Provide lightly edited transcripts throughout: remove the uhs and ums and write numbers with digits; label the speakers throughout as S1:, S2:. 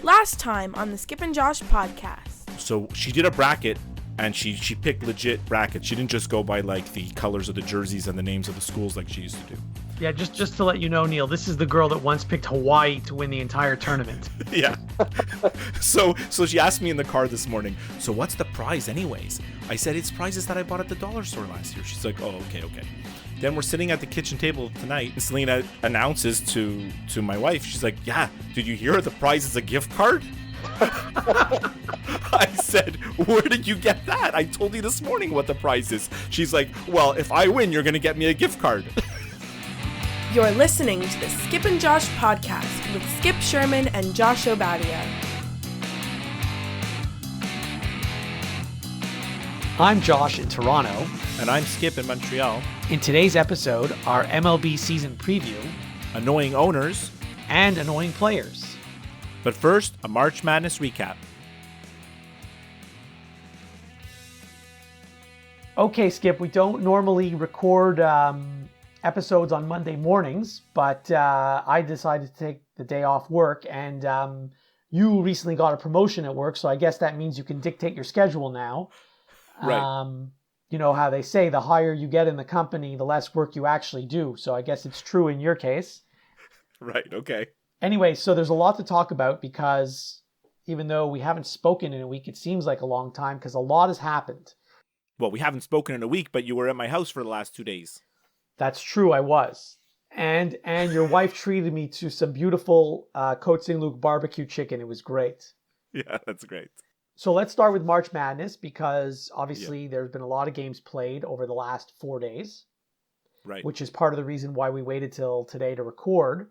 S1: Last time on the Skip and Josh podcast.
S2: So she did a bracket, and she picked legit brackets. She didn't just go by like the colors of the jerseys and the names of the schools like she used to do.
S3: Yeah, just to let you know, Neil, this is the girl that once picked Hawaii to win the entire tournament.
S2: Yeah. So she asked me in the car this morning, so what's the prize anyways? I said, it's prizes that I bought at the dollar store last year. She's like, oh, okay. Then we're sitting at the kitchen table tonight, and Selena announces to my wife, she's like, yeah, did you hear the prize is a gift card? I said, where did you get that? I told you this morning what the prize is. She's like, well, if I win, you're going to get me a gift card.
S1: You're listening to the Skip and Josh podcast with Skip Sherman and Josh Obadia.
S3: I'm Josh in Toronto.
S2: And I'm Skip in Montreal.
S3: In today's episode, our MLB season preview,
S2: annoying owners,
S3: and annoying players.
S2: But first, a March Madness recap.
S3: Okay, Skip, we don't normally record episodes on Monday mornings, but I decided to take the day off work, and you recently got a promotion at work, so I guess that means you can dictate your schedule now.
S2: Right.
S3: You know how they say the higher you get in the company, the less work you actually do, so I guess it's true in your case.
S2: Right, okay.
S3: Anyway, so there's a lot to talk about because even though we haven't spoken in a week, it seems like a long time because a lot has happened.
S2: Well, we haven't spoken in a week, but you were at my house for the last 2 days.
S3: That's true, I was. And your wife treated me to some beautiful Côte Saint-Luc barbecue chicken. It was great.
S2: Yeah, that's great.
S3: So let's start with March Madness because obviously there's been a lot of games played over the last 4 days.
S2: Right.
S3: Which is part of the reason why we waited till today to record.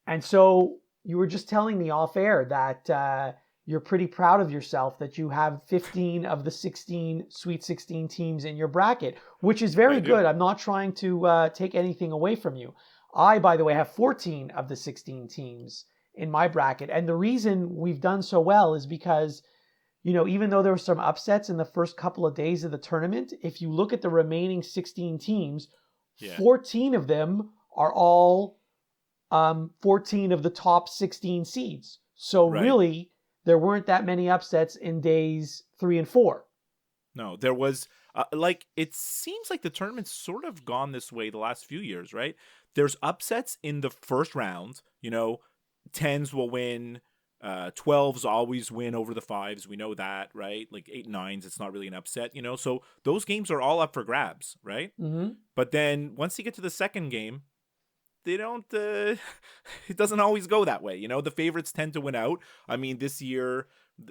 S3: And so you were just telling me off air that you're pretty proud of yourself that you have 15 of the 16 Sweet 16 teams in your bracket, which is very good. I'm not trying to take anything away from you. I, by the way, have 14 of the 16 teams in my bracket. And the reason we've done so well is because, you know, even though there were some upsets in the first couple of days of the tournament, if you look at the remaining 16 teams, 14 of them are all 14 of the top 16 seeds. So really, there weren't that many upsets in days 3 and 4.
S2: No, there was, it seems like the tournament's sort of gone this way the last few years, right? There's upsets in the first round, you know, 10s will win, 12s always win over the 5s. We know that, right? Like 8 and 9s, it's not really an upset, you know? So those games are all up for grabs, right?
S3: Mm-hmm.
S2: But then once you get to the second game, they don't, it doesn't always go that way. You know, the favorites tend to win out. I mean, this year,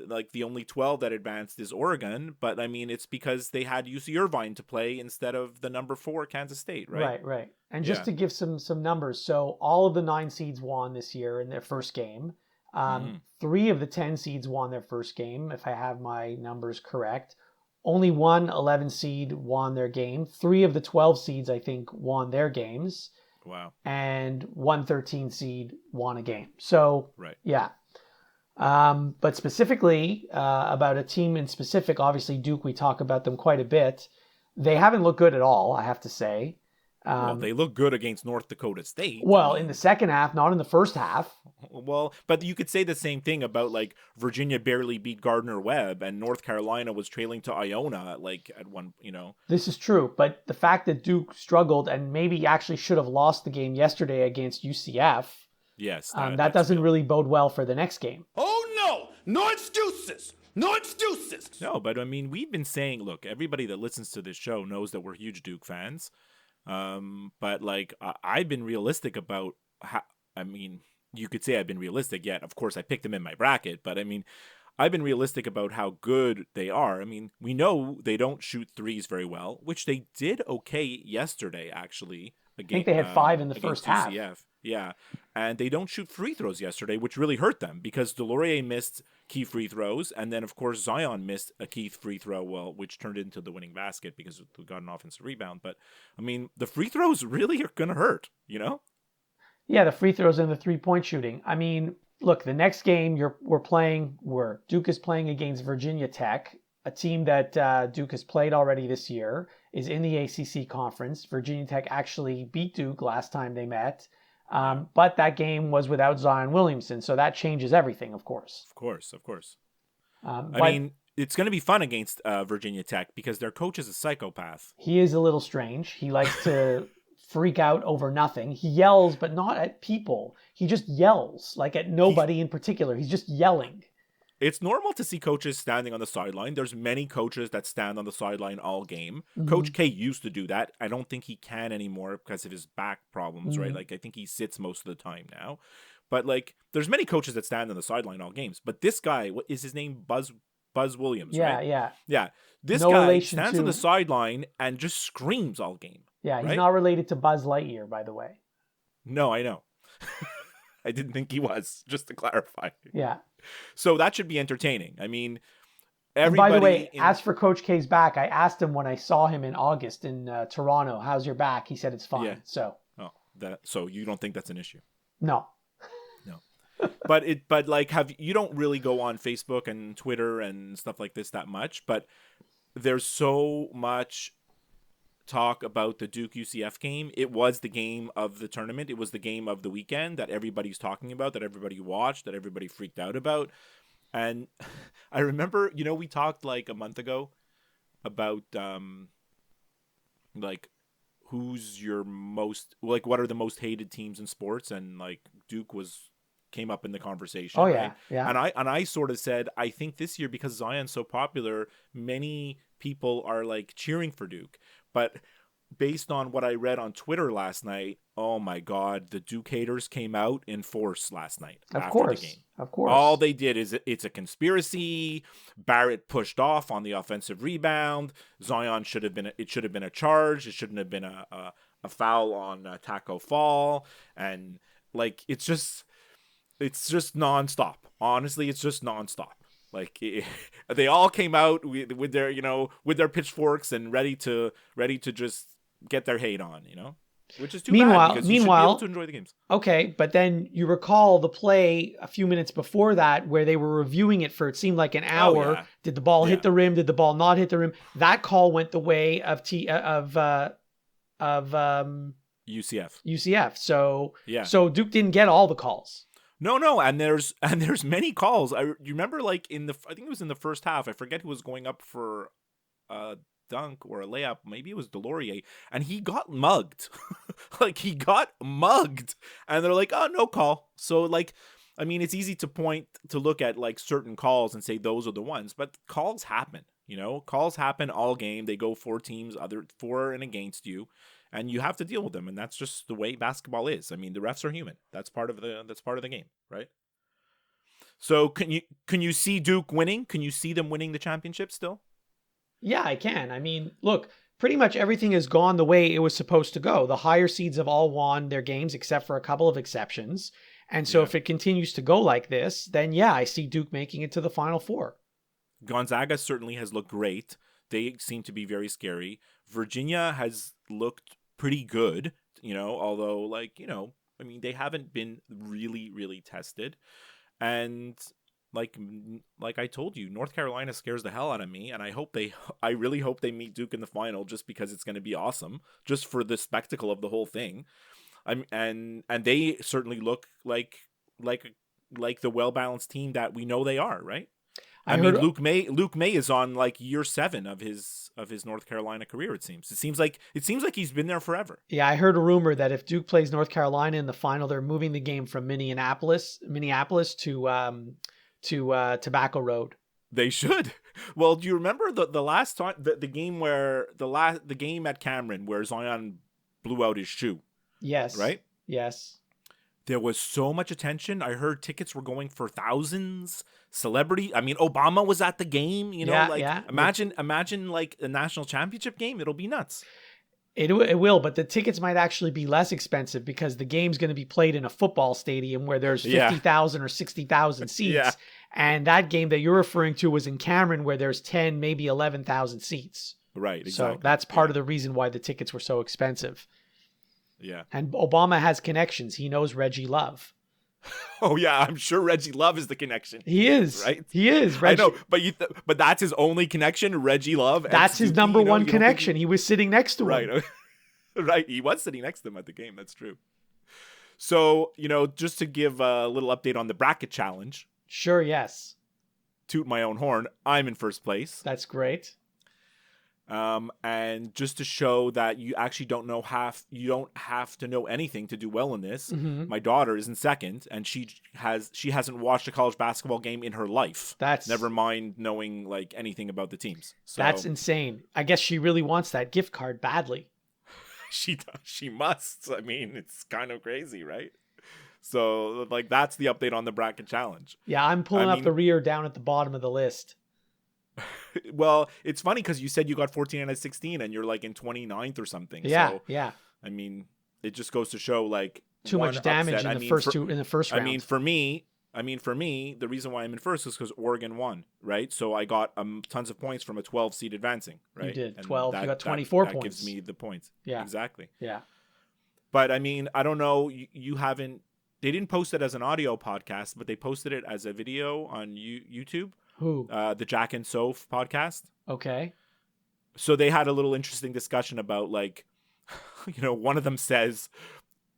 S2: like the only 12 that advanced is Oregon, but I mean, it's because they had UC Irvine to play instead of the number 4 Kansas State, right?
S3: Right. And just to give some numbers, so all of the 9 seeds won this year in their first game. 3 of the 10 seeds won their first game, if I have my numbers correct. Only one 11 seed won their game. 3 of the 12 seeds, I think, won their games.
S2: Wow.
S3: And 113 seed won a game. So, yeah. But specifically, about a team in specific, obviously Duke, we talk about them quite a bit. They haven't looked good at all, I have to say.
S2: Well, they look good against North Dakota State.
S3: Well, in the second half, not in the first half.
S2: Well, but you could say the same thing about like Virginia barely beat Gardner-Webb and North Carolina was trailing to Iona like at one, you know.
S3: This is true, but the fact that Duke struggled and maybe actually should have lost the game yesterday against UCF,
S2: yes,
S3: that doesn't really bode well for the next game.
S4: Oh no excuses. No excuses.
S2: No, but I mean, we've been saying, look, everybody that listens to this show knows that we're huge Duke fans. But like I've been realistic about how, I mean, you could say I've been realistic, yet of course I picked them in my bracket, but I mean, I've been realistic about how good they are. I mean, we know they don't shoot threes very well, which they did okay yesterday, actually.
S3: I think they had 5 in the first half.
S2: UCF. Yeah. And they don't shoot free throws yesterday, which really hurt them because Delorier missed key free throws. And then, of course, Zion missed a key free throw, which turned into the winning basket because we got an offensive rebound. But, I mean, the free throws really are going to hurt, you know?
S3: Yeah, the free throws and the three-point shooting. I mean, look, the next game Duke is playing against Virginia Tech, a team that Duke has played already this year, is in the ACC conference. Virginia Tech actually beat Duke last time they met. But that game was without Zion Williamson, so that changes everything, of course.
S2: Of course. I
S3: But
S2: mean, it's going to be fun against Virginia Tech because their coach is a psychopath.
S3: he is a little strange. He likes to freak out over nothing. He yells, but not at people. He just yells, like at nobody in particular. He's just yelling.
S2: It's normal to see coaches standing on the sideline. There's many coaches that stand on the sideline all game.
S3: Mm-hmm.
S2: Coach K used to do that. I don't think he can anymore because of his back problems, right? Like, I think he sits most of the time now. But, like, there's many coaches that stand on the sideline all games. But this guy, what is his name? Buzz Williams, right? Yeah. This
S3: No
S2: guy
S3: relation
S2: stands
S3: to-
S2: on the sideline and just screams all game.
S3: Yeah, he's
S2: right?
S3: not related to Buzz Lightyear, by the way.
S2: No, I know. I didn't think he was, just to clarify.
S3: Yeah.
S2: So that should be entertaining. I mean,
S3: And by
S2: everybody...
S3: the way, as for Coach K's back, I asked him when I saw him in August in Toronto, how's your back? He said it's fine.
S2: Yeah.
S3: So,
S2: So you don't think that's an issue?
S3: no.
S2: But you don't really go on Facebook and Twitter and stuff like this that much, but there's so much talk about the Duke UCF game. It was the game of the tournament. It was the game of the weekend that everybody's talking about, that everybody watched, that everybody freaked out about. And I remember, we talked like a month ago about like who's your most, like, what are the most hated teams in sports, and like Duke came up in the conversation.
S3: Oh yeah,
S2: right?
S3: yeah.
S2: And I sort of said, I think this year, because Zion's so popular, many people are like cheering for Duke. But based on what I read on Twitter last night, oh my God, the Duke haters came out in force last night after the game.
S3: Of course.
S2: All they did is it's a conspiracy. Barrett pushed off on the offensive rebound. Zion should have been a charge. It shouldn't have been a foul on Taco Fall. And like, it's just nonstop. Honestly, it's just nonstop. Like, they all came out with their pitchforks and ready to just get their hate on, which is too bad, because you should be able to enjoy the games.
S3: Okay, but then you recall the play a few minutes before that where they were reviewing it for, it seemed like an hour.
S2: Oh, yeah.
S3: Did the ball hit the rim? Did the ball not hit the rim? That call went the way of UCF. So Duke didn't get all the calls.
S2: No, and there's many calls. You remember, like, I think it was in the first half. I forget who was going up for a dunk or a layup. Maybe it was Delorier, and he got mugged. Like, he got mugged, and they're like, "Oh, no call." So, like, I mean, it's easy to look at like certain calls and say those are the ones, but calls happen. Calls happen all game. They go for teams, other for and against you. And you have to deal with them, and that's just the way basketball is. I mean, the refs are human. That's part of the game, right? So can you see Duke winning? Can you see them winning the championship still?
S3: Yeah, I can. I mean, look, pretty much everything has gone the way it was supposed to go. The higher seeds have all won their games except for a couple of exceptions. And so if it continues to go like this, then yeah, I see Duke making it to the Final Four.
S2: Gonzaga certainly has looked great. They seem to be very scary. Virginia has looked pretty good, although, like, I mean, they haven't been really, really tested. And like I told you, North Carolina scares the hell out of me, and I really hope they meet Duke in the final, just because it's going to be awesome, just for the spectacle of the whole thing. And they certainly look like the well-balanced team that we know they are, right? I mean, Luke May is on like year 7 of his North Carolina career. It seems like he's been there forever.
S3: Yeah, I heard a rumor that if Duke plays North Carolina in the final, they're moving the game from Minneapolis to Tobacco Road.
S2: They should. Well, do you remember the last time the game at Cameron where Zion blew out his shoe? Yes. Right?
S3: Yes.
S2: There was so much attention. I heard tickets were going for thousands. Celebrity. I mean, Obama was at the game. Imagine like a national championship game. It'll be nuts.
S3: It will, but the tickets might actually be less expensive because the game's going to be played in a football stadium where there's 50,000 or 60,000 seats. Yeah. And that game that you're referring to was in Cameron where there's 10, maybe 11,000 seats.
S2: Right. Exactly.
S3: So that's part of the reason why the tickets were so expensive.
S2: Yeah.
S3: And Obama has connections. He knows Reggie Love.
S2: Oh yeah, I'm sure Reggie Love is the connection.
S3: He is,
S2: right?
S3: He is.
S2: Reggie. I know, but that's his only connection, Reggie Love.
S3: That's his number one connection. He was sitting next to him.
S2: Right, right. He was sitting next to him at the game. That's true. So, just to give a little update on the bracket challenge,
S3: Sure, yes.
S2: toot my own horn, I'm in first place.
S3: That's great.
S2: And just to show that you actually you don't have to know anything to do well in this.
S3: Mm-hmm.
S2: My daughter is in second, and she hasn't watched a college basketball game in her life. Never mind knowing like anything about the teams. So
S3: That's insane. I guess she really wants that gift card badly.
S2: she must. I mean, it's kind of crazy, right? So like that's the update on the bracket challenge.
S3: Yeah, I'm pulling up the rear down at the bottom of the list.
S2: Well, it's funny because you said you got 14 out of 16 and you're like in 29th or something.
S3: Yeah,
S2: so,
S3: yeah.
S2: I mean, it just goes to show like
S3: Too much damage
S2: upset.
S3: in the first round.
S2: For me, the reason why I'm in first is because Oregon won, right? So I got tons of points from a 12 seed advancing, right?
S3: You did.
S2: And
S3: 12. You got 24
S2: that
S3: points.
S2: gives me the points.
S3: Yeah.
S2: Exactly.
S3: Yeah.
S2: But I mean, I don't know. You haven't. They didn't post it as an audio podcast, but they posted it as a video on YouTube.
S3: Who?
S2: The Jack and Soph podcast.
S3: Okay.
S2: So they had a little interesting discussion about like, one of them says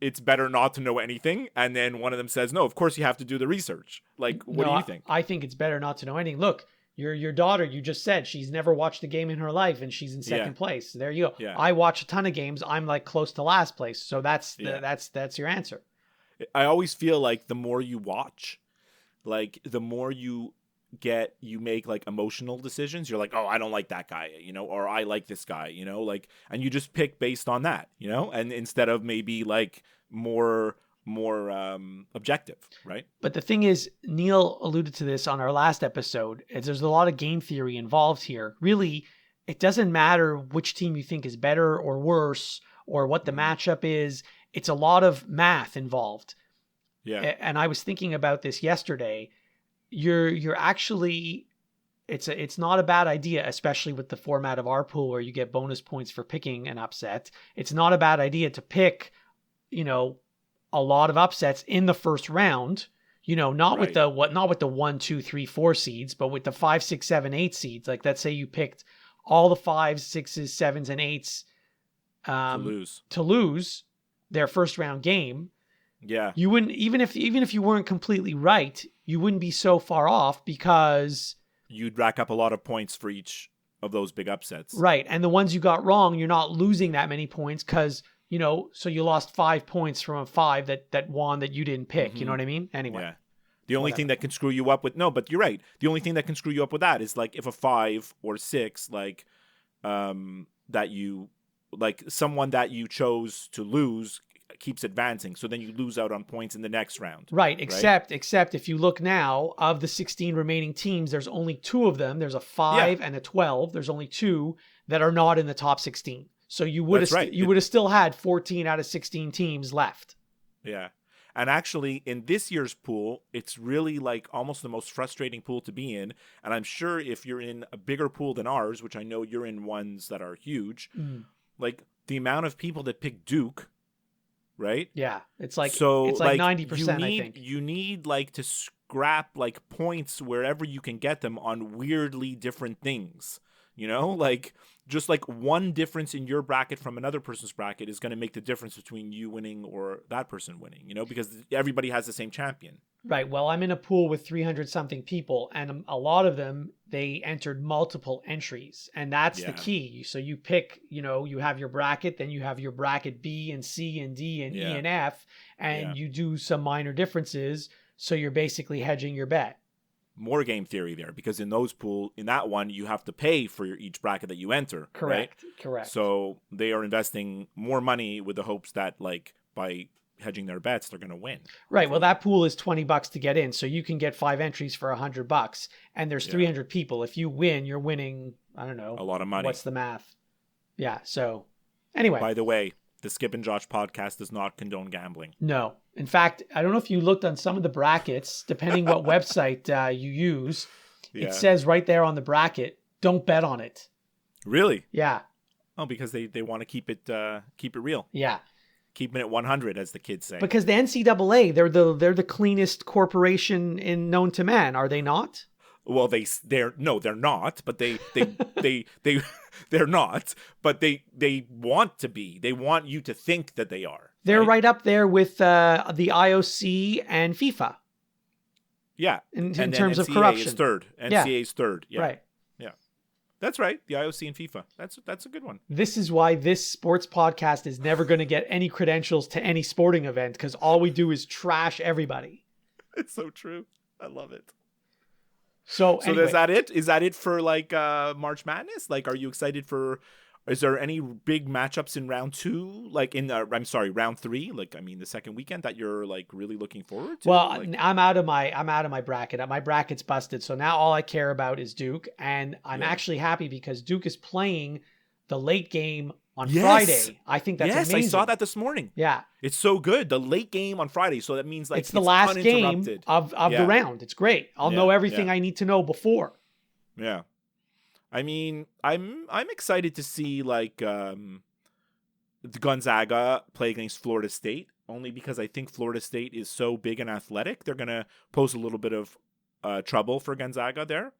S2: it's better not to know anything, and then one of them says, no, of course you have to do the research. Like, what do you think?
S3: I think it's better not to know anything. Look, your daughter, you just said she's never watched a game in her life, and she's in second place. There you go.
S2: Yeah.
S3: I watch a ton of games. I'm like close to last place. So that's your answer.
S2: I always feel like the more you watch, like the more you make like emotional decisions. You're like, oh, I don't like that guy, or I like this guy, like, and you just pick based on that, and instead of maybe like more objective, right?
S3: But the thing is, Neil alluded to this on our last episode, is there's a lot of game theory involved here. Really, it doesn't matter which team you think is better or worse or what the matchup is. It's a lot of math involved.
S2: Yeah.
S3: And I was thinking about this yesterday. You're actually, it's not a bad idea, especially with the format of our pool where you get bonus points for picking an upset. It's not a bad idea to pick, a lot of upsets in the first round, not
S2: Right.
S3: with the 1, 2, 3, 4 seeds, but with the 5, 6, 7, 8 seeds. Like, let's say you picked all the 5s, 6s, 7s, and 8s to lose their first round game.
S2: Yeah.
S3: You wouldn't, even if you weren't completely right, you wouldn't be so far off because
S2: You'd rack up a lot of points for each of those big upsets.
S3: right. And the ones you got wrong, you're not losing that many points because, so you lost 5 points from a 5 that won that you didn't pick. You know what I mean? Anyway.
S2: Yeah. The only thing that can screw you up but you're right. The only thing that can screw you up with that is like if a 5 or 6, like, that you, like someone that you chose to lose keeps advancing. So then you lose out on points in the next round.
S3: Right. Except if you look now, of the 16 remaining teams, there's only 2 of them. There's a 5 and a 12. There's only 2 that are not in the top 16. So you would have still had 14 out of 16 teams left.
S2: Yeah. And actually, in this year's pool, it's really like almost the most frustrating pool to be in. And I'm sure if you're in a bigger pool than ours, which I know you're in ones that are huge, like the amount of people that pick Duke, right?
S3: Yeah, it's like
S2: 90%.
S3: I think.
S2: You need like to scrap like points wherever you can get them on weirdly different things. Like just like one difference in your bracket from another person's bracket is going to make the difference between you winning or that person winning, because everybody has the same champion.
S3: Right. Well, I'm in a pool with 300 something people, and a lot of them, they entered multiple entries, and that's the key. So you pick, you have your bracket, then you have your bracket B and C and D and E and F, and you do some minor differences. So you're basically hedging your bet.
S2: More game theory there, because in that one, you have to pay for each bracket that you enter.
S3: Correct.
S2: Right?
S3: Correct.
S2: So they are investing more money with the hopes that like by hedging their bets, they're going to win.
S3: Right. Well, that pool is $20 to get in. So you can get 5 entries for $100 and there's 300 people. If you win, you're winning, I don't know.
S2: A lot of money.
S3: What's the math? Yeah. So anyway.
S2: By the way, the Skip and Josh podcast does not condone gambling.
S3: No. In fact, I don't know if you looked on some of the brackets, depending what website you use. It says right there on the bracket, don't bet on it.
S2: Really?
S3: Yeah.
S2: Oh, because they want to keep it real.
S3: Yeah.
S2: Keeping it 100, as the kids say.
S3: Because the NCAA, they're the cleanest corporation known to man, are they not?
S2: Well, they're not, but they're not, but they want to be. They want you to think that they are.
S3: They're right up there with the IOC and FIFA.
S2: Yeah.
S3: In
S2: and
S3: terms of
S2: NCAA
S3: corruption.
S2: is third. NCAA is third. Yeah.
S3: Right.
S2: Yeah. That's right. The IOC and FIFA. That's a good one.
S3: This is why this sports podcast is never going to get any credentials to any sporting event, because all we do is trash everybody.
S2: It's so true. I love it.
S3: So anyway.
S2: Is that it? Is that it for like March Madness? Like, are you excited for? Is there any big matchups in round 2? Like round 3? Like, I mean, the second weekend that you're like really looking forward to?
S3: Well,
S2: like,
S3: I'm out of my bracket. My bracket's busted. So now all I care about is Duke, and I'm actually happy because Duke is playing the late game on Friday. I think that's amazing.
S2: Yes, I saw that this morning.
S3: Yeah.
S2: It's so good. The late game on Friday. So that means like
S3: it's the last game of the round. It's great. I'll know everything I need to know before.
S2: Yeah. I mean, I'm excited to see like Gonzaga play against Florida State, only because I think Florida State is so big and athletic. They're gonna pose a little bit of trouble for Gonzaga there,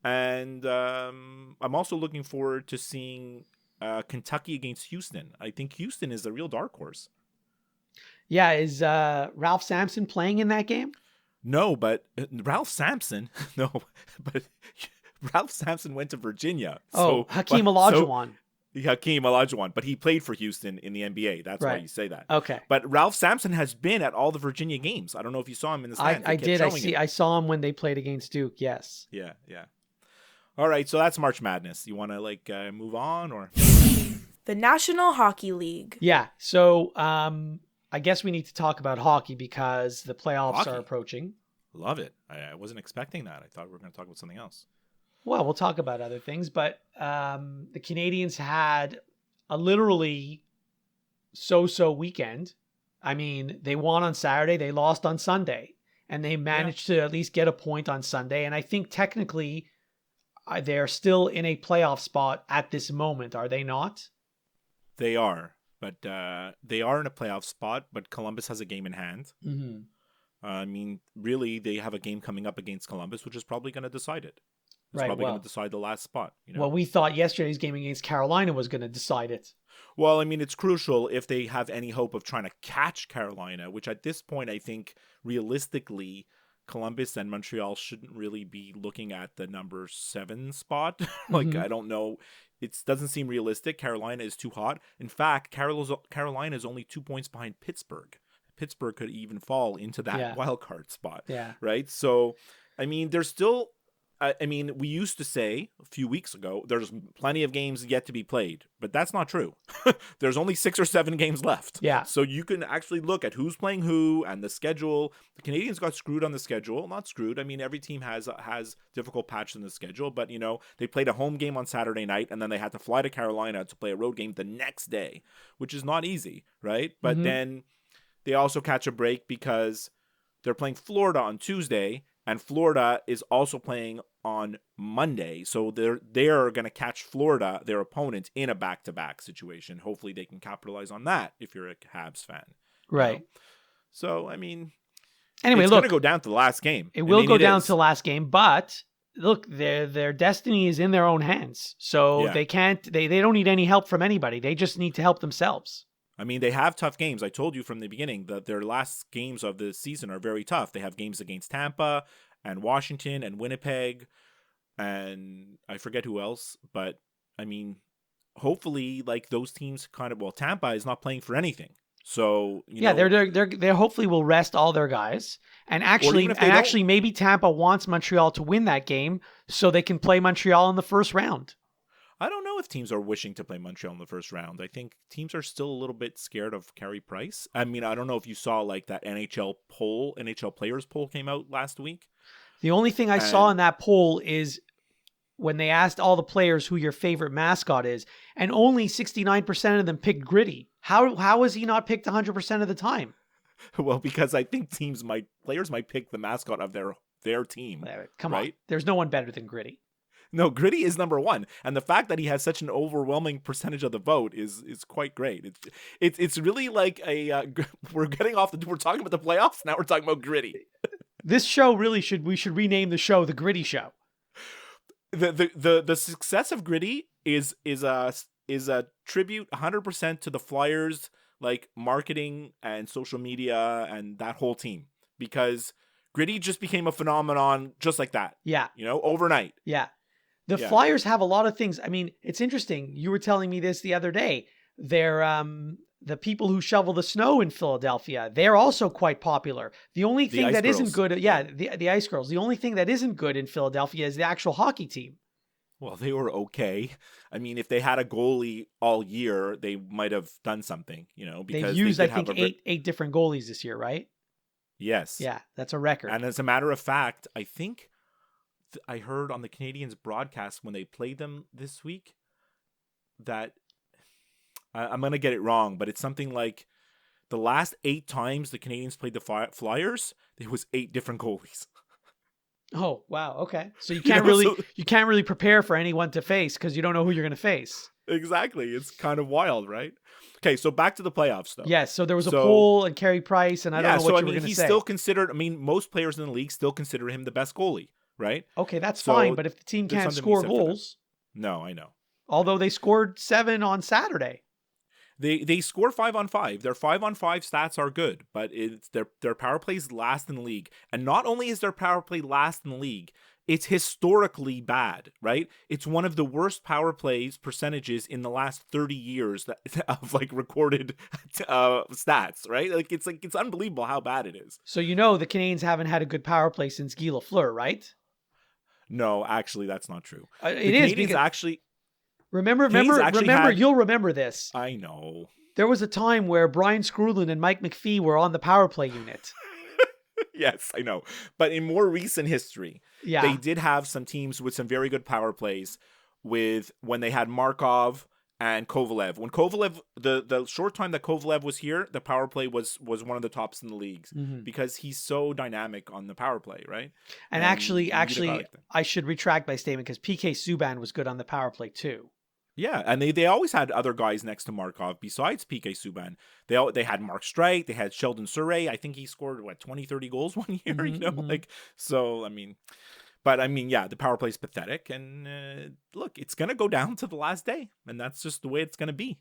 S2: and I'm also looking forward to seeing Kentucky against Houston. I think Houston is a real dark horse.
S3: Yeah, is Ralph Sampson playing in that game?
S2: No, but Ralph Sampson went to Virginia.
S3: Hakeem Olajuwon.
S2: Hakeem Olajuwon, but he played for Houston in the NBA. That's why you say that.
S3: Okay.
S2: But Ralph Sampson has been at all the Virginia games. I don't know if you saw him in the stands.
S3: I did. I saw him when they played against Duke. Yes.
S2: Yeah. All right, so that's March Madness. You want to like move on or?
S1: The National Hockey League.
S3: Yeah. So I guess we need to talk about hockey because the playoffs are approaching.
S2: Love it. I wasn't expecting that. I thought we were going to talk about something else.
S3: Well, we'll talk about other things, but the Canadians had a literally so-so weekend. I mean, they won on Saturday, they lost on Sunday, and they managed to at least get a point on Sunday. And I think technically they're still in a playoff spot at this moment, are they not?
S2: They are, but they are in a playoff spot, but Columbus has a game in hand.
S3: Mm-hmm.
S2: I mean, really, they have a game coming up against Columbus, which is probably going to decide it. It's probably going to decide the last spot. You know?
S3: Well, we thought yesterday's game against Carolina was going to decide it.
S2: Well, I mean, it's crucial if they have any hope of trying to catch Carolina, which at this point, I think realistically, Columbus and Montreal shouldn't really be looking at the number 7 spot. I don't know. It doesn't seem realistic. Carolina is too hot. In fact, Carolina is only 2 points behind Pittsburgh. Pittsburgh could even fall into that wild card spot. Yeah. Right. So, I mean, there's still. We used to say a few weeks ago, there's plenty of games yet to be played, but that's not true. There's only 6 or 7 games left.
S3: Yeah.
S2: So you can actually look at who's playing who and the schedule. The Canadians got screwed on the schedule. Not screwed. I mean, every team has difficult patches in the schedule, but, you know, they played a home game on Saturday night and then they had to fly to Carolina to play a road game the next day, which is not easy, right? But then they also catch a break because they're playing Florida on Tuesday. And Florida is also playing on Monday. So they're going to catch Florida, their opponent, in a back-to-back situation. Hopefully they can capitalize on that if you're a Habs fan.
S3: Right.
S2: You know? So, I mean,
S3: anyway,
S2: it's going to go down to the last game.
S3: It will go down to the last game, but look, their destiny is in their own hands. So they don't need any help from anybody. They just need to help themselves.
S2: I mean, they have tough games. I told you from the beginning that their last games of the season are very tough. They have games against Tampa and Washington and Winnipeg and I forget who else. But, I mean, hopefully, like, those teams Tampa is not playing for anything. So, you know.
S3: They hopefully will rest all their guys. And actually, maybe Tampa wants Montreal to win that game so they can play Montreal in the first round.
S2: I don't know if teams are wishing to play Montreal in the first round. I think teams are still a little bit scared of Carey Price. I mean, I don't know if you saw like that NHL players poll came out last week.
S3: The only thing I saw in that poll is when they asked all the players who your favorite mascot is, and only 69% of them picked Gritty. How is he not picked 100% of the time?
S2: Well, because I think players might pick the mascot of their team.
S3: Come on. There's no one better than Gritty.
S2: No, Gritty is number 1, and the fact that he has such an overwhelming percentage of the vote is quite great. It's really like we're talking about the playoffs, now we're talking about Gritty.
S3: This show we should rename the show the Gritty Show.
S2: The success of Gritty is a tribute 100% to the Flyers like marketing and social media and that whole team, because Gritty just became a phenomenon just like that.
S3: Yeah.
S2: Overnight.
S3: Yeah. The
S2: Yeah.
S3: Flyers have a lot of things. I mean, it's interesting. You were telling me this the other day. They're the people who shovel the snow in Philadelphia. They're also quite popular. The only thing that isn't good, the Ice Girls. The only thing that isn't good in Philadelphia is the actual hockey team.
S2: Well, they were okay. I mean, if they had a goalie all year, they might have done something, because
S3: they've used, I think, eight different goalies this year, right?
S2: Yes.
S3: Yeah, that's a record.
S2: And as a matter of fact, I think I heard on the Canadiens broadcast when they played them this week that I'm going to get it wrong, but it's something like the last 8 times the Canadiens played the Flyers, there was 8 different goalies.
S3: Oh, wow. Okay. So you can't really prepare for anyone to face because you don't know who you're going to face.
S2: Exactly. It's kind of wild, right? Okay, so back to the playoffs, though.
S3: Yes, so there was a poll and Carey Price, and I don't know what you were going to say.
S2: He's still considered, most players in the league still consider him the best goalie, right?
S3: Okay, that's fine, but if the team can't score goals...
S2: No, I know.
S3: Although they scored 7 on Saturday.
S2: They score 5-on-5. Their 5-on-5 stats are good, but it's their power play's last in the league. And not only is their power play last in the league, it's historically bad, right? It's one of the worst power plays percentages in the last 30 years of recorded stats, right? It's unbelievable how bad it is.
S3: So the Canadiens haven't had a good power play since Guy Lafleur, right?
S2: No, actually, that's not true.
S3: It is because
S2: actually.
S3: Remember, you'll remember this.
S2: I know.
S3: There was a time where Brian Skrulin and Mike McPhee were on the power play unit.
S2: Yes, I know. But in more recent history, they did have some teams with some very good power plays when they had Markov and Kovalev. When Kovalev, the short time that Kovalev was here, the power play was one of the tops in the leagues because he's so dynamic on the power play, right?
S3: And actually, I should retract my statement because PK Subban was good on the power play too.
S2: Yeah, and they always had other guys next to Markov besides PK Subban. They had Mark Streit, they had Sheldon Surrey. I think he scored 20, 30 goals one year, the power play is pathetic, and look, it's going to go down to the last day, and that's just the way it's going to be,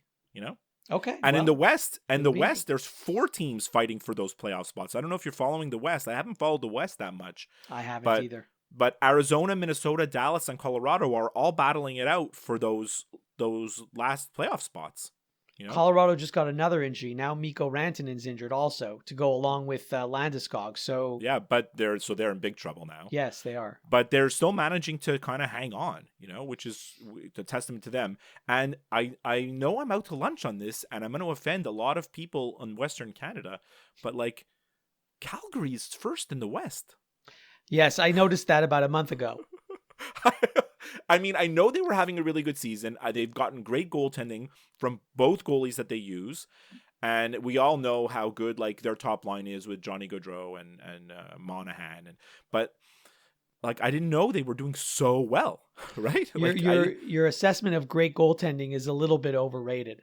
S3: Okay.
S2: And in the West, there's 4 teams fighting for those playoff spots. I don't know if you're following the West. I haven't followed the West that much.
S3: I haven't either.
S2: But Arizona, Minnesota, Dallas, and Colorado are all battling it out for those last playoff spots.
S3: Colorado just got another injury. Now Mikko Rantanen's injured also to go along with Landeskog. So
S2: yeah, but they're in big trouble now.
S3: Yes, they are.
S2: But they're still managing to kind of hang on, which is a testament to them. And I know I'm out to lunch on this, and I'm going to offend a lot of people in Western Canada, but Calgary's first in the West.
S3: Yes, I noticed that about a month ago.
S2: I mean, I know they were having a really good season. They've gotten great goaltending from both goalies that they use. And we all know how good their top line is with Johnny Gaudreau and Monahan. But I didn't know they were doing so well, right?
S3: Your assessment of great goaltending is a little bit overrated.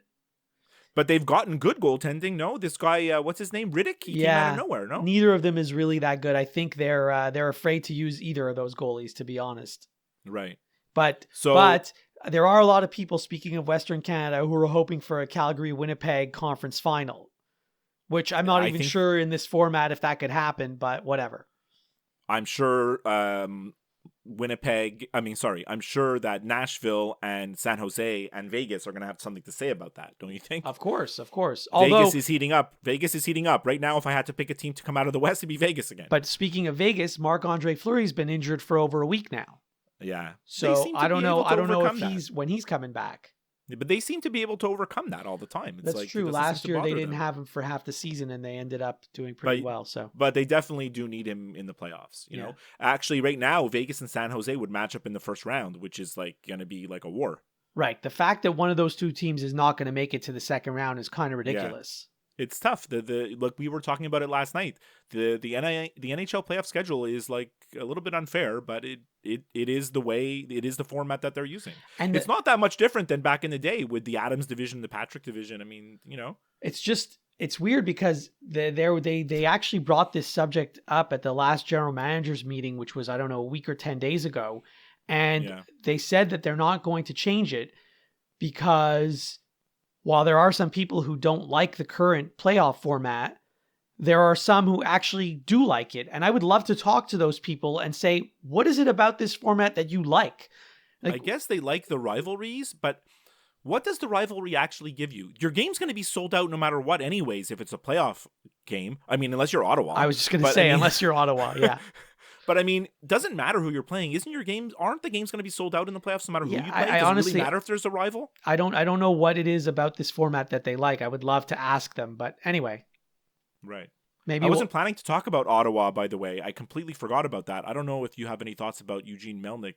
S2: But they've gotten good goaltending. No, this guy, what's his name? Riddick? He came out of nowhere, no?
S3: Neither of them is really that good. I think they're afraid to use either of those goalies, to be honest.
S2: Right.
S3: But there are a lot of people, speaking of Western Canada, who are hoping for a Calgary-Winnipeg conference final, which I'm not even sure in this format if that could happen, but whatever.
S2: I'm sure I'm sure that Nashville and San Jose and Vegas are going to have something to say about that, don't you think?
S3: Of course.
S2: Vegas is heating up. Right now, if I had to pick a team to come out of the West, it'd be Vegas again.
S3: But speaking of Vegas, Marc-Andre Fleury's been injured for over a week now.
S2: Yeah.
S3: So I don't know if when he's coming back.
S2: Yeah, but they seem to be able to overcome that all the time.
S3: That's true. Last year they didn't have him for half the season, and they ended up doing pretty well.
S2: But they definitely do need him in the playoffs. You know, actually, right now Vegas and San Jose would match up in the first round, which is going to be like a war.
S3: Right. The fact that one of those two teams is not going to make it to the second round is kind of ridiculous.
S2: Yeah. It's tough. Look, we were talking about it last night. The NHL playoff schedule is a little bit unfair, but it is the way, it is the format that they're using. And it's not that much different than back in the day with the Adams division, the Patrick division. I mean,
S3: it's weird because they actually brought this subject up at the last general managers meeting, which was, I don't know, a week or 10 days ago. And they said that they're not going to change it because while there are some people who don't like the current playoff format, there are some who actually do like it. And I would love to talk to those people and say, what is it about this format that you like?
S2: I guess they like the rivalries, but what does the rivalry actually give you? Your game's going to be sold out no matter what anyways if it's a playoff game. I mean, unless you're Ottawa.
S3: I was just going to say, unless you're Ottawa, yeah.
S2: But I mean, doesn't matter who you're playing. Aren't the games going to be sold out in the playoffs no matter who you play?
S3: I honestly,
S2: it really matter if there's a rival?
S3: I don't know what it is about this format that they like. I would love to ask them, but anyway.
S2: Right.
S3: Maybe
S2: I wasn't planning to talk about Ottawa, by the way. I completely forgot about that. I don't know if you have any thoughts about Eugene Melnyk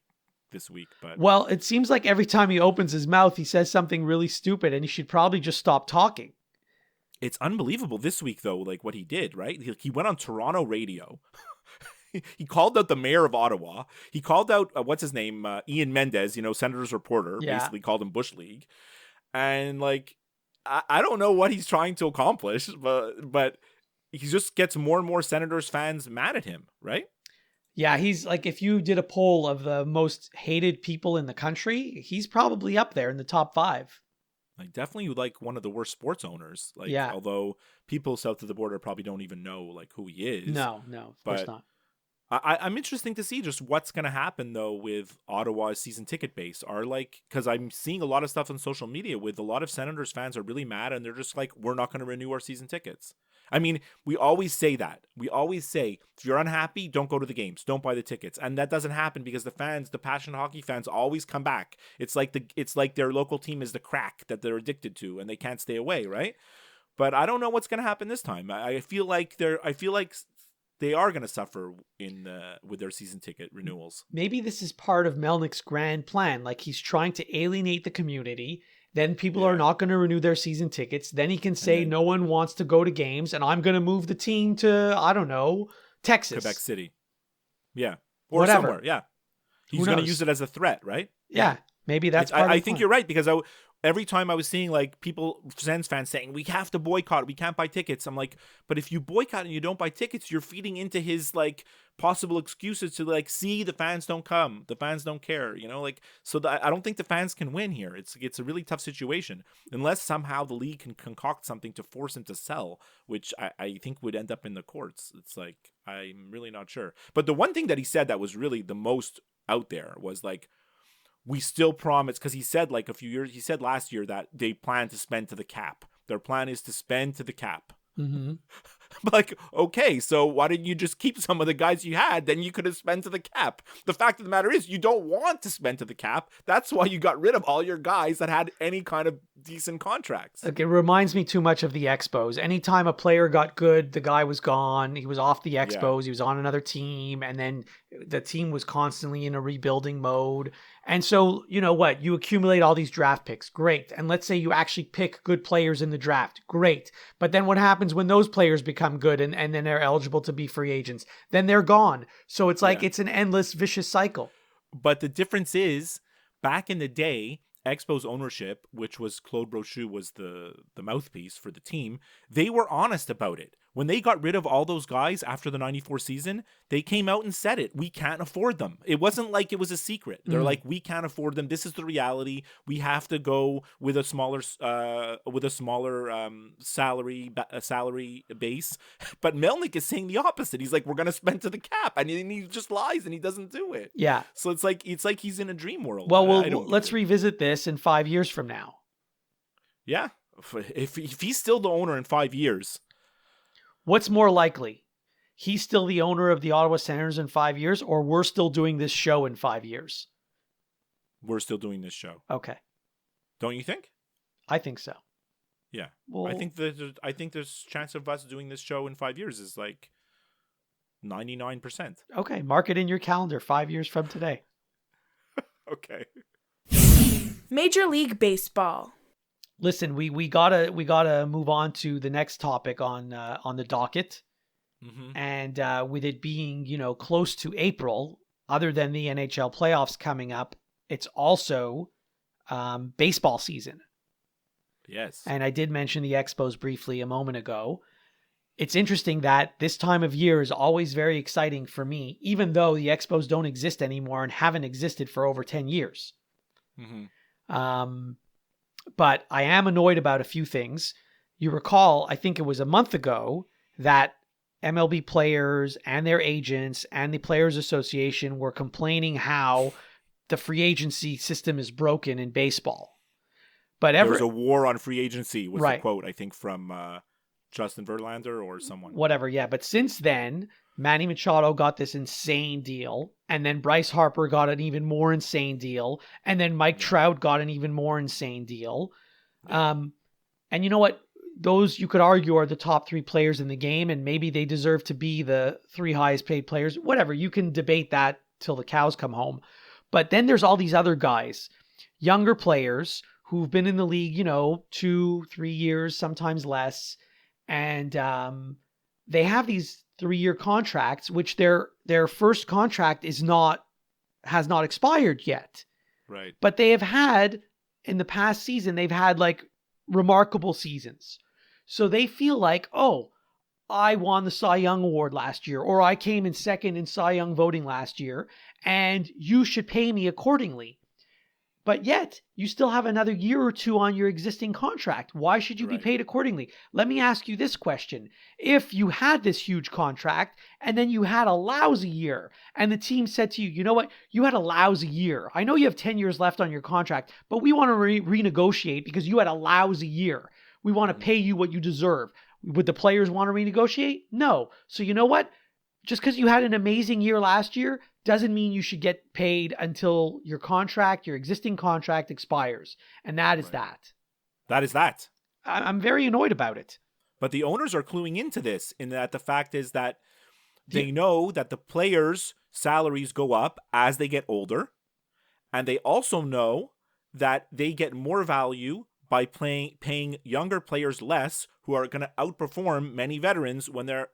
S2: this week, but
S3: well, it seems like every time he opens his mouth, he says something really stupid, and he should probably just stop talking.
S2: It's unbelievable this week, though, like what he did, right? He went on Toronto radio. He called out the mayor of Ottawa. He called out, what's his name? Ian Mendez, Senator's reporter, basically called him Bush League. And like, I don't know what he's trying to accomplish, but he just gets more and more Senators fans mad at him, right?
S3: Yeah, he's like, if you did a poll of the most hated people in the country, he's probably up there in the top 5.
S2: Like, definitely like one of the worst sports owners. Like,
S3: yeah.
S2: Although people south of the border probably don't even know like who he is.
S3: No, of course not.
S2: I'm interesting to see just what's going to happen though with Ottawa's season ticket base. Because I'm seeing a lot of stuff on social media with a lot of Senators fans are really mad and they're just like, we're not going to renew our season tickets. I mean, we always say that. We always say, if you're unhappy, don't go to the games, don't buy the tickets. And that doesn't happen because the passionate hockey fans always come back. It's like their local team is the crack that they're addicted to and they can't stay away, right? But I don't know what's going to happen this time. I feel like they are going to suffer with their season ticket renewals.
S3: Maybe this is part of Melnyk's grand plan. Like, he's trying to alienate the community. Then people are not going to renew their season tickets. Then he can say no one wants to go to games, and I'm going to move the team to, I don't know, Texas.
S2: Quebec City. Yeah. Or
S3: whatever.
S2: Somewhere, yeah. He's going to use it as a threat, right?
S3: Yeah. Maybe that's part of
S2: I think you're right, because every time I was seeing like people, Sens fans saying, we have to boycott, we can't buy tickets. I'm like, but if you boycott and you don't buy tickets, you're feeding into his like possible excuses to like, see, the fans don't come, the fans don't care, so I don't think the fans can win here. It's a really tough situation unless somehow the league can concoct something to force him to sell, which I think would end up in the courts. It's like, I'm really not sure. But the one thing that he said that was really the most out there was like, we still promise, because he said like he said last year that they plan to spend to the cap. Their plan is to spend to the cap.
S3: Mm-hmm.
S2: Like, okay, so why didn't you just keep some of the guys you had? Then you could have spent to the cap. The fact of the matter is you don't want to spend to the cap. That's why you got rid of all your guys that had any kind of decent contracts.
S3: Like, it reminds me too much of the Expos. Anytime a player got good, the guy was gone. He was off the Expos. He was on another team. And then the team was constantly in a rebuilding mode. And so, you know what? You accumulate all these draft picks. Great. And let's say you actually pick good players in the draft. Great. But then what happens when those players become good and then they're eligible to be free agents? Then they're gone. So it's like it's an endless vicious cycle.
S2: But the difference is, back in the day, Expos ownership, which was Claude Brochu was the mouthpiece for the team, they were honest about it. When they got rid of all those guys after the 94 season, they came out and said it. We can't afford them. It wasn't like it was a secret. They're like, we can't afford them. This is the reality. We have to go with a smaller salary base. But Melnyk is saying the opposite. He's like, we're going to spend to the cap, and he just lies and he doesn't do it.
S3: Yeah.
S2: So it's like he's in a dream world.
S3: Well, let's revisit this in 5 years from now.
S2: Yeah. If he's still the owner in 5 years.
S3: What's more likely? He's still the owner of the Ottawa Senators in 5 years, or we're still doing this show in 5 years?
S2: We're still doing this show.
S3: Okay.
S2: Don't you think?
S3: I think so.
S2: Yeah.
S3: Well,
S2: I think there's chance of us doing this show in 5 years is like 99%.
S3: Okay. Mark it in your calendar 5 years from today.
S2: Okay.
S1: Major League Baseball.
S3: Listen, we gotta move on to the next topic on the docket, and with it being close to April, other than the NHL playoffs coming up, it's also baseball season.
S2: Yes,
S3: and I did mention the Expos briefly a moment ago. It's interesting that this time of year is always very exciting for me, even though the Expos don't exist anymore and haven't existed for over 10 years. But I am annoyed about a few things. You recall, I think it was a month ago, that MLB players and their agents and the Players Association were complaining how the free agency system is broken in baseball. But
S2: there was a war on free agency was
S3: right.
S2: the quote, I think, from Justin Verlander or someone.
S3: Whatever, yeah. But since then, Manny Machado got this insane deal, and then Bryce Harper got an even more insane deal, and then Mike Trout got an even more insane deal. And you know what? Those, you could argue, are the top 3 players in the game, and maybe they deserve to be the 3 highest paid players. Whatever, you can debate that till the cows come home. But then there's all these other guys, younger players who've been in the league, 2-3 years, sometimes less, and they have these 3-year contracts, which their first contract has not expired yet.
S2: Right.
S3: But they have had, in the past season, they've had like remarkable seasons. So they feel like, oh, I won the Cy Young Award last year, or I came in second in Cy Young voting last year, and you should pay me accordingly. But yet, you still have another year or 2 on your existing contract. Why should you be paid accordingly? Let me ask you this question. If you had this huge contract, and then you had a lousy year, and the team said to you, you know what, you had a lousy year. I know you have 10 years left on your contract, but we want to renegotiate because you had a lousy year. We want to pay you what you deserve. Would the players want to renegotiate? No. So you know what? Just because you had an amazing year last year doesn't mean you should get paid until your existing contract expires. And that is that.
S2: That is that.
S3: I'm very annoyed about it.
S2: But the owners are cluing into this, in that the fact is that they know that the players' salaries go up as they get older. And they also know that they get more value by paying younger players less, who are going to outperform many veterans when they're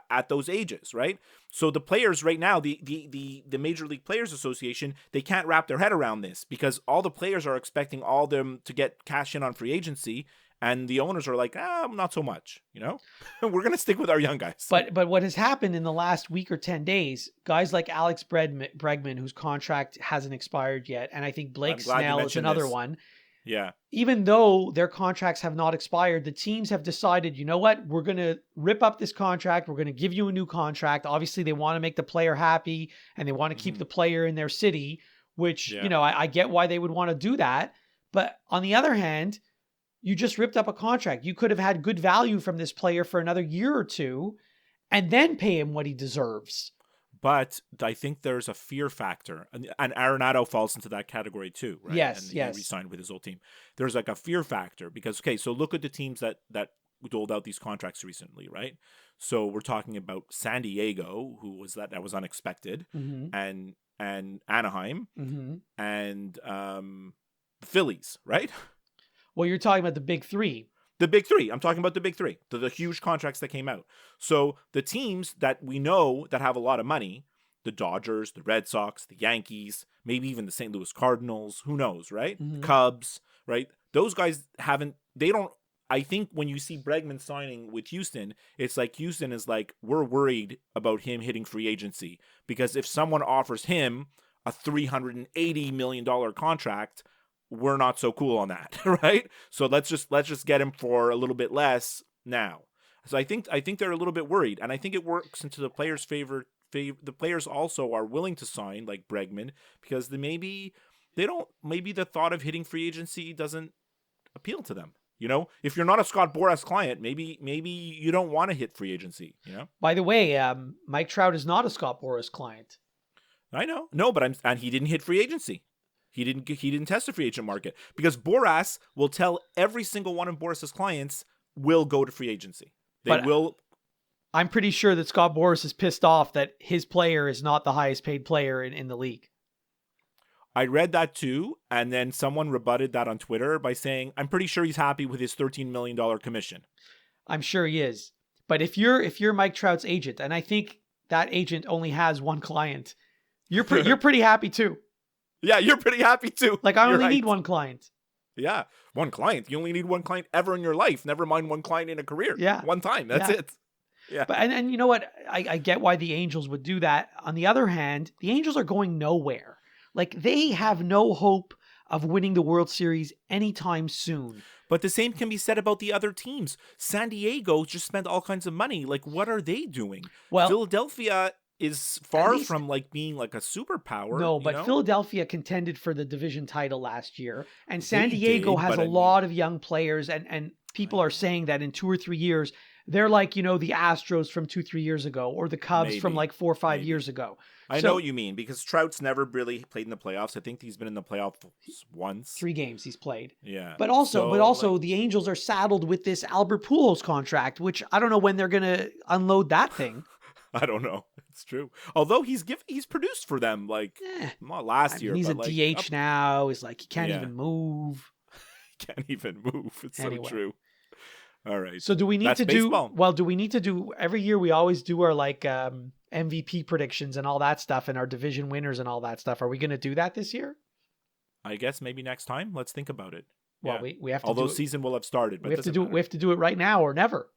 S2: at those ages, right? So the players right now, the Major League Players Association, they can't wrap their head around this, because all the players are expecting all them to get cash in on free agency, and the owners are like, not so much, we're going to stick with our young guys.
S3: But what has happened in the last week or 10 days, guys like Alex Bregman, whose contract hasn't expired yet, and I think Blake Snell is another one.
S2: Yeah.
S3: Even though their contracts have not expired, the teams have decided, you know what, we're going to rip up this contract. We're going to give you a new contract. Obviously, they want to make the player happy, and they want to keep the player in their city, which, I get why they would want to do that. But on the other hand, you just ripped up a contract. You could have had good value from this player for another year or 2 and then pay him what he deserves.
S2: But I think there's a fear factor, and Arenado falls into that category too, right?
S3: Yes,
S2: and
S3: yes.
S2: He re-signed with his old team. There's like a fear factor because, okay, so look at the teams that doled out these contracts recently, right? So we're talking about San Diego, who was that was unexpected, and Anaheim, and the Phillies, right?
S3: Well, you're talking about the big 3.
S2: The big 3. I'm talking about the big 3, the huge contracts that came out. So the teams that we know that have a lot of money, the Dodgers, the Red Sox, the Yankees, maybe even the St. Louis Cardinals, who knows, right? Cubs, right? Those guys I think when you see Bregman signing with Houston, it's like Houston is like, we're worried about him hitting free agency, because if someone offers him a $380 million contract, we're not so cool on that, right? So let's just get him for a little bit less now. So I think they're a little bit worried, and I think it works into the players' favor. The players also are willing to sign like Bregman because maybe the thought of hitting free agency doesn't appeal to them. If you're not a Scott Boras client, maybe you don't want to hit free agency.
S3: By the way, Mike Trout is not a Scott Boras client.
S2: I know, no, but he didn't hit free agency. He didn't test the free agent market, because Boras will tell every single one of Boras's clients will go to free agency.
S3: I'm pretty sure that Scott Boras is pissed off that his player is not the highest paid player in the league.
S2: I read that too, and then someone rebutted that on Twitter by saying, I'm pretty sure he's happy with his $13 million commission.
S3: I'm sure he is. But if you're Mike Trout's agent, and I think that agent only has one client, you're pretty happy too.
S2: Yeah, you're pretty happy too.
S3: Like, I only need one client.
S2: Yeah, one client. You only need one client ever in your life. Never mind one client in a career.
S3: Yeah.
S2: One time. That's it. Yeah.
S3: But and you know what? I get why the Angels would do that. On the other hand, the Angels are going nowhere. Like, they have no hope of winning the World Series anytime soon.
S2: But the same can be said about the other teams. San Diego just spent all kinds of money. Like, what are they doing?
S3: Well,
S2: Philadelphia is far from like being like a superpower.
S3: No, but
S2: you know?
S3: Philadelphia contended for the division title last year, and San
S2: They
S3: Diego
S2: did,
S3: has
S2: but
S3: a
S2: I mean-
S3: lot of young players, and people are saying that in 2 or 3 years, they're like, the Astros from 2-3 years ago, or the Cubs from
S2: Maybe.
S3: like 4 or 5
S2: Maybe.
S3: years ago.
S2: I
S3: So-
S2: know what you mean, because Trout's never really played in the playoffs. I think he's been in the playoffs once.
S3: 3 games he's played.
S2: Yeah.
S3: But also,
S2: So,
S3: the Angels are saddled with this Albert Pujols contract, which I don't know when they're going to unload that thing.
S2: I don't know. It's true. Although he's produced for them like not last year.
S3: He's
S2: but
S3: a
S2: like,
S3: DH now. He's like, he can't
S2: Yeah.
S3: even move.
S2: Can't even move. It's
S3: Anyway.
S2: so true. All right.
S3: So do we need
S2: That's
S3: to
S2: baseball.
S3: do every year we always do our like MVP predictions and all that stuff and our division winners and all that stuff. Are we going to do that this year?
S2: I guess maybe next time. Let's think about it.
S3: Well,
S2: Yeah.
S3: we have to
S2: Although
S3: do it.
S2: season will have started, but
S3: We have to
S2: it
S3: do
S2: doesn't
S3: we have to do it right now or never.
S2: matter.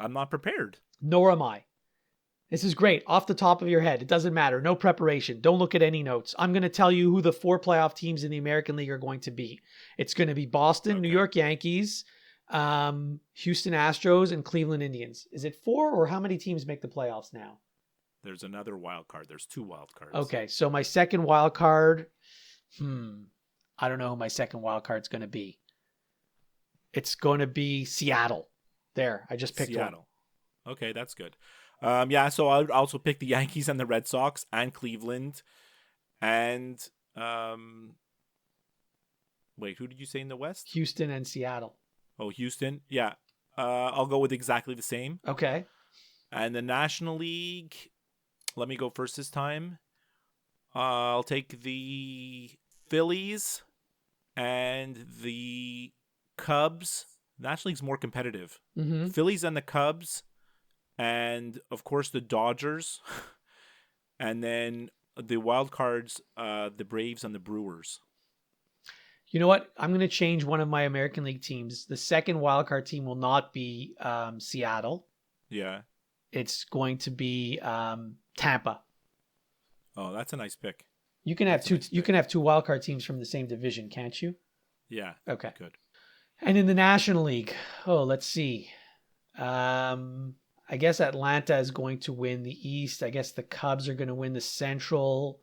S2: I'm not prepared.
S3: Nor am I. This is great. Off the top of your head. It doesn't matter. No preparation. Don't look at any notes. I'm going to tell you who the 4 playoff teams in the American League are going to be. It's going to be Boston, New
S2: Okay.
S3: York Yankees, Houston Astros, and Cleveland Indians. Is it 4 or how many teams make the playoffs now?
S2: There's another wild card. There's 2 wild cards.
S3: Okay, so my second wild card, I don't know who my second wild card's going to be. It's going to be Seattle. There, I just picked one.
S2: Seattle. Okay, that's good. Yeah, so I would also pick the Yankees and the Red Sox and Cleveland. And wait, who did you say in the West?
S3: Houston and Seattle.
S2: Oh, Houston. Yeah. I'll go with exactly the same.
S3: Okay.
S2: And the National League, let me go first this time. I'll take the Phillies and the Cubs. National League's more competitive.
S3: Mm-hmm.
S2: Phillies and the Cubs, and of course the Dodgers, and then the wild cards, the Braves and the Brewers.
S3: You know what? I'm going to change one of my American League teams. The second wild card team will not be Seattle.
S2: Yeah.
S3: It's going to be Tampa.
S2: Oh, that's a nice pick.
S3: You can have
S2: That's a
S3: two.
S2: nice
S3: You
S2: pick.
S3: can have 2 wild card teams from the same division, can't you?
S2: Yeah.
S3: Okay.
S2: Good.
S3: And in the National League, let's see. I guess Atlanta is going to win the East. I guess the Cubs are going to win the Central.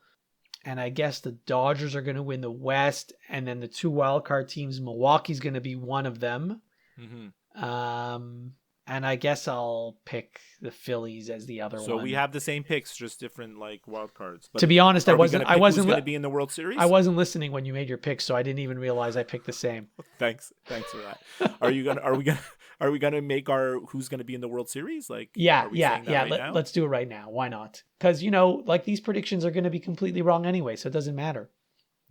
S3: And I guess the Dodgers are going to win the West. And then the 2 wildcard teams, Milwaukee's going to be one of them.
S2: Mm-hmm.
S3: And I guess I'll pick the Phillies as the other one.
S2: So we have the same picks, just different like wild cards. But
S3: To be honest, I wasn't
S2: Who's going to be in the World Series?
S3: I wasn't listening when you made your picks, so I didn't even realize I picked the same.
S2: Thanks for that. Are we gonna make our who's gonna be in the World Series? Like
S3: Yeah.
S2: are we saying that right now?
S3: Let's do it right now. Why not? Because like these predictions are going to be completely wrong anyway, so it doesn't matter.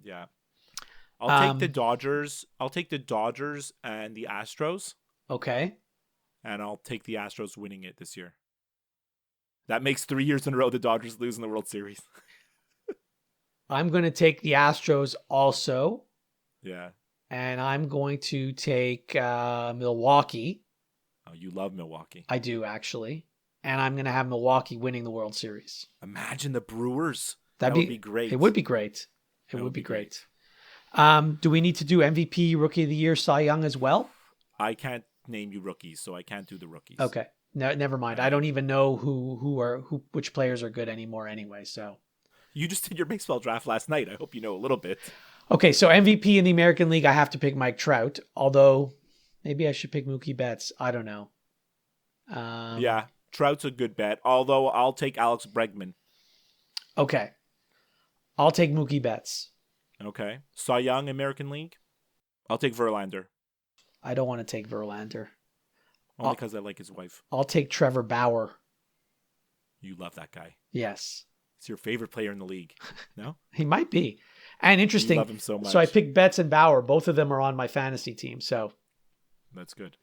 S2: Yeah. I'll take the Dodgers. I'll take the Dodgers and the Astros,
S3: Okay.
S2: and I'll take the Astros winning it this year. That makes 3 years in a row the Dodgers lose in the World Series.
S3: I'm going to take the Astros also,
S2: Yeah.
S3: and I'm going to take Milwaukee.
S2: Oh, you love Milwaukee.
S3: I do, actually. And I'm going to have Milwaukee winning the World Series.
S2: Imagine the Brewers.
S3: That'd
S2: That would be great.
S3: It would be great. It
S2: That
S3: would be great. Do we need to do MVP, Rookie of the Year, Cy Young as well?
S2: I can't name you rookies, so I can't do the rookies.
S3: Okay. No, never mind. I don't even know which players are good anymore anyway, so.
S2: You just did your baseball draft last night. I hope you know a little bit.
S3: Okay, so MVP in the American League, I have to pick Mike Trout, although maybe I should pick Mookie Betts. I don't know.
S2: Yeah, Trout's a good bet, although I'll take Alex Bregman.
S3: Okay. I'll take Mookie Betts.
S2: Okay. Cy Young, American League. I'll take Verlander.
S3: I don't want to take Verlander.
S2: Only because I like his wife.
S3: I'll take Trevor Bauer.
S2: You love that guy.
S3: Yes.
S2: It's your favorite player in the league. No?
S3: He might be. And interesting.
S2: You love him so much.
S3: So I picked Betts and Bauer. Both of them are on my fantasy team. So
S2: That's good.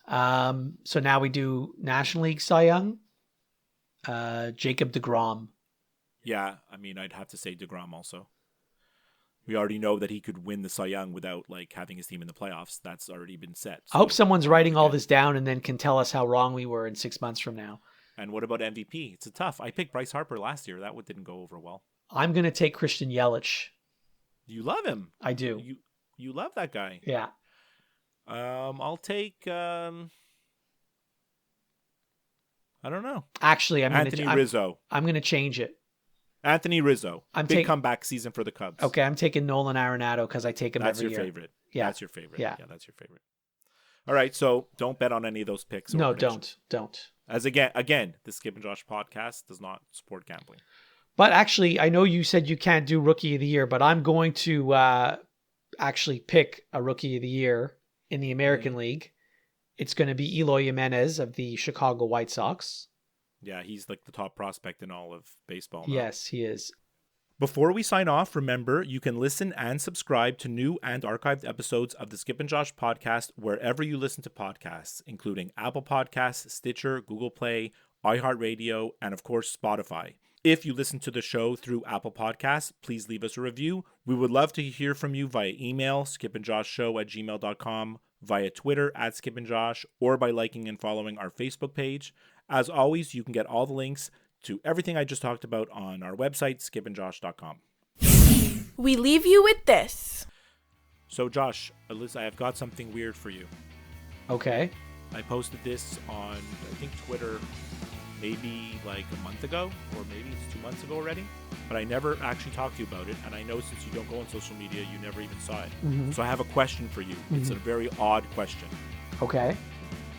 S3: so now we do National League Cy Young. Jacob deGrom.
S2: Yeah, I mean, I'd have to say DeGrom also. We already know that he could win the Cy Young without like having his team in the playoffs. That's already been set.
S3: I hope someone's writing all
S2: Yeah.
S3: this down and then can tell us how wrong we were in 6 months from now.
S2: And what about MVP? It's a tough. I picked Bryce Harper last year. That one didn't go over well.
S3: I'm going to take Christian Yelich.
S2: You love him.
S3: I do.
S2: You love that guy.
S3: Yeah.
S2: I'll take. I don't know.
S3: Actually,
S2: Anthony Rizzo.
S3: I'm going to change it.
S2: Anthony Rizzo.
S3: I'm
S2: Big comeback season for the Cubs.
S3: Okay, I'm taking Nolan Arenado because I take him every year.
S2: That's your favorite.
S3: Yeah.
S2: That's your favorite.
S3: Yeah.
S2: That's your favorite. All right, so don't bet on any of those picks.
S3: No, don't.
S2: As again, the Skip and Josh podcast does not support gambling.
S3: But actually, I know you said you can't do Rookie of the Year, but I'm going to actually pick a Rookie of the Year in the American League. It's going to be Eloy Jimenez of the Chicago White Sox.
S2: Yeah, he's like the top prospect in all of baseball now.
S3: Yes, he is.
S2: Before we sign off, remember, you can listen and subscribe to new and archived episodes of the Skip and Josh podcast wherever you listen to podcasts, including Apple Podcasts, Stitcher, Google Play, iHeartRadio, and of course, Spotify. If you listen to the show through Apple Podcasts, please leave us a review. We would love to hear from you via email, skipandjoshshow@gmail.com, via Twitter @skipandjosh, or by liking and following our Facebook page. As always, you can get all the links to everything I just talked about on our website, skipandjosh.com.
S1: We leave you with this.
S2: So, Josh, Alyssa, I have got something weird for you.
S3: Okay.
S2: I posted this on, I think, Twitter maybe like a month ago, or maybe it's 2 months ago already. But I never actually talked to you about it. And I know since you don't go on social media, you never even saw it.
S3: Mm-hmm.
S2: So I have a question for you. It's a very odd question.
S3: Okay.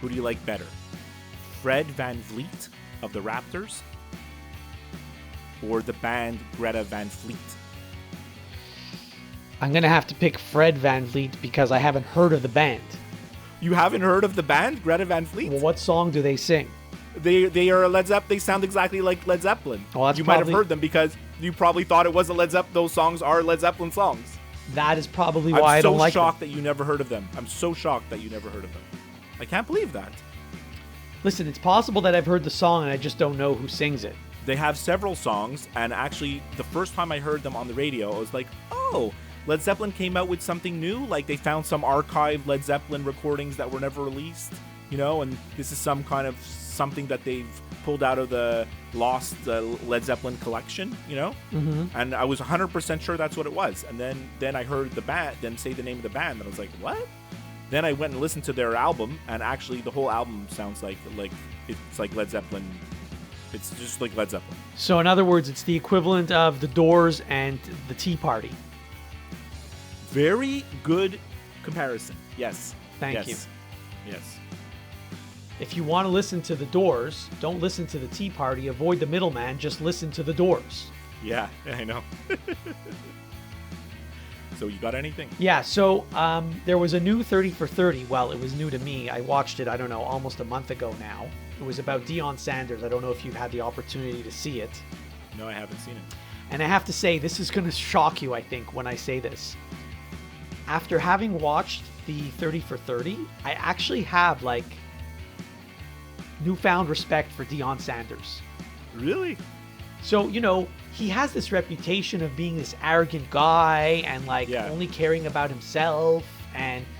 S2: Who do you like better? Fred Van Vliet of the Raptors, or the band Greta Van Fleet?
S3: I'm going to have to pick Fred Van Vliet because I haven't heard of the band.
S2: You haven't heard of the band Greta Van Fleet?
S3: Well, what song do they sing?
S2: They are a Led Zeppelin. They sound exactly like Led Zeppelin.
S3: Well, that's
S2: you might have heard them because you probably thought it was a Led Zeppelin. Those songs are Led Zeppelin songs.
S3: That is probably why I don't like them.
S2: I'm so shocked that you never heard of them. I'm so shocked that you never heard of them. I can't believe that.
S3: Listen, it's possible that I've heard the song and I just don't know who sings it.
S2: They have several songs, and actually, the first time I heard them on the radio, I was like, oh, Led Zeppelin came out with something new? Like, they found some archived Led Zeppelin recordings that were never released, you know, and this is some kind of something that they've pulled out of the lost Led Zeppelin collection, you know?
S3: Mm-hmm.
S2: And I was 100% sure that's what it was. And then I heard the band, them say the name of the band, and I was like, what? Then I went and listened to their album, and actually the whole album sounds like it's like Led Zeppelin. It's just like Led Zeppelin.
S3: So in other words, it's the equivalent of The Doors and the Tea Party.
S2: Very good comparison. Yes.
S3: Thank you.
S2: Yes.
S3: If you want to listen to The Doors, don't listen to the Tea Party. Avoid the middleman. Just listen to The Doors.
S2: Yeah, I know. So you got anything?
S3: Yeah, so there was a new 30 for 30. Well, it was new to me. I watched it, I don't know, almost a month ago now. It was about Deion Sanders. I don't know if you've had the opportunity to see it.
S2: No, I haven't seen it.
S3: And I have to say, this is going to shock you, I think, when I say this. After having watched the 30 for 30, I actually have, like, newfound respect for Deion Sanders.
S2: Really?
S3: So, you know, he has this reputation of being this arrogant guy and, like, only caring about himself.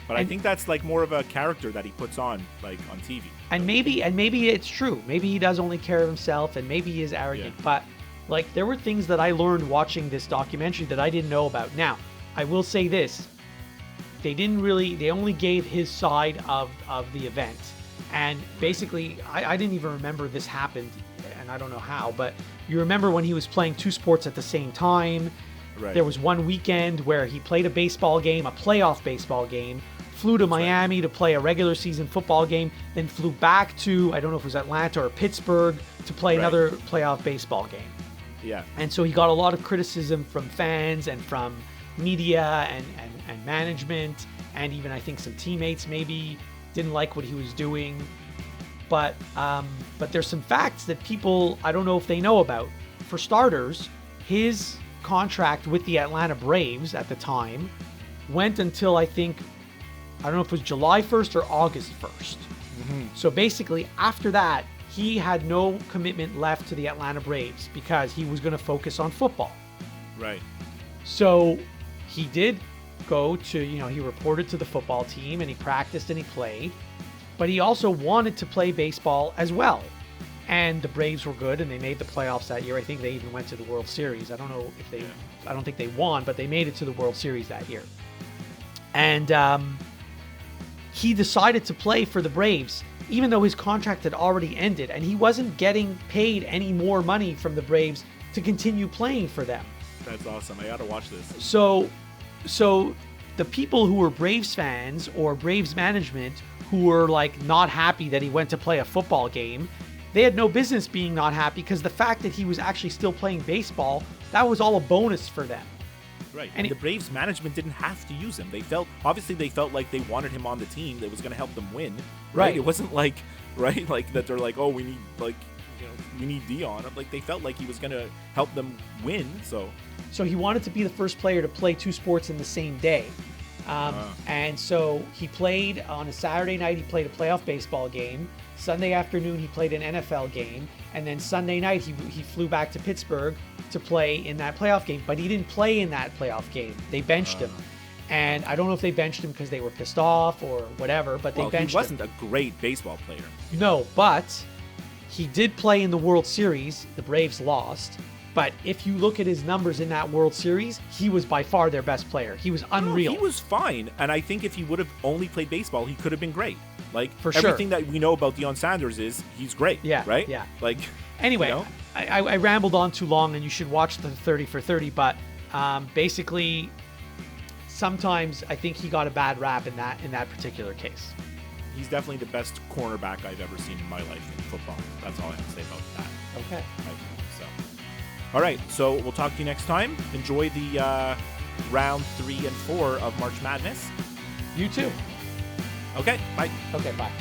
S2: But I think that's, like, more of a character that he puts on, like, on TV.
S3: And maybe it's true. Maybe he does only care of himself, and maybe he is arrogant.
S2: Yeah.
S3: But, like, there were things that I learned watching this documentary that I didn't know about. Now, I will say this. They only gave his side of the event. And basically, I didn't even remember this happened, and I don't know how, but you remember when he was playing two sports at the same time.
S2: Right.
S3: There was one weekend where he played a baseball game, a playoff baseball game, flew to Miami to play a regular season football game, then flew back to, I don't know if it was Atlanta or Pittsburgh, to play another playoff baseball game.
S2: Yeah.
S3: And so he got a lot of criticism from fans and from media and management, and even I think some teammates maybe didn't like what he was doing. But there's some facts that people, I don't know if they know about. For starters, his contract with the Atlanta Braves at the time went until I don't know if it was July 1st or August 1st.
S2: Mm-hmm.
S3: So basically after that, he had no commitment left to the Atlanta Braves because he was going to focus on football.
S2: Right.
S3: So he did go to, he reported to the football team and he practiced and he played, but he also wanted to play baseball as well. and the Braves were good, and they made the playoffs that year. I think they even went to the World Series. I don't know if they, I don't think they won, but they made it to the World Series that year. And he decided to play for the Braves, even though his contract had already ended, and he wasn't getting paid any more money from the Braves to continue playing for them.
S2: That's awesome. I gotta watch this.
S3: So the people who were Braves fans or Braves management who were like not happy that he went to play a football game, they had no business being not happy, because the fact that he was actually still playing baseball, that was all a bonus for them.
S2: Right. And the Braves management didn't have to use him. They felt like they wanted him on the team that was going to help them win. Right. It wasn't like, right, like that they're like, oh, we need, like, you know, we need Dion. Like, they felt like he was going to help them win. So
S3: he wanted to be the first player to play two sports in the same day. And so he played on a Saturday night, he played a playoff baseball game. Sunday afternoon, he played an NFL game. And then Sunday night, he flew back to Pittsburgh to play in that playoff game. But he didn't play in that playoff game. They benched him. And I don't know if they benched him because they were pissed off or whatever, but they benched him.
S2: He wasn't a great baseball player.
S3: No, but he did play in the World Series. The Braves lost. But if you look at his numbers in that World Series, he was by far their best player. He was unreal.
S2: No, he was fine. And I think if he would have only played baseball, he could have been great. Like,
S3: for sure.
S2: Everything that we know about Deion Sanders is he's great.
S3: Yeah.
S2: Right?
S3: Yeah.
S2: Like,
S3: anyway,
S2: you know?
S3: I rambled on too long, and you should watch the 30 for 30. But basically, sometimes I think he got a bad rap in that particular case.
S2: He's definitely the best cornerback I've ever seen in my life in football. That's all I have to say about that.
S3: Okay.
S2: So, all right. So we'll talk to you next time. Enjoy the round 3 and 4 of March Madness.
S3: You too.
S2: Okay. Bye.
S3: Okay. Bye.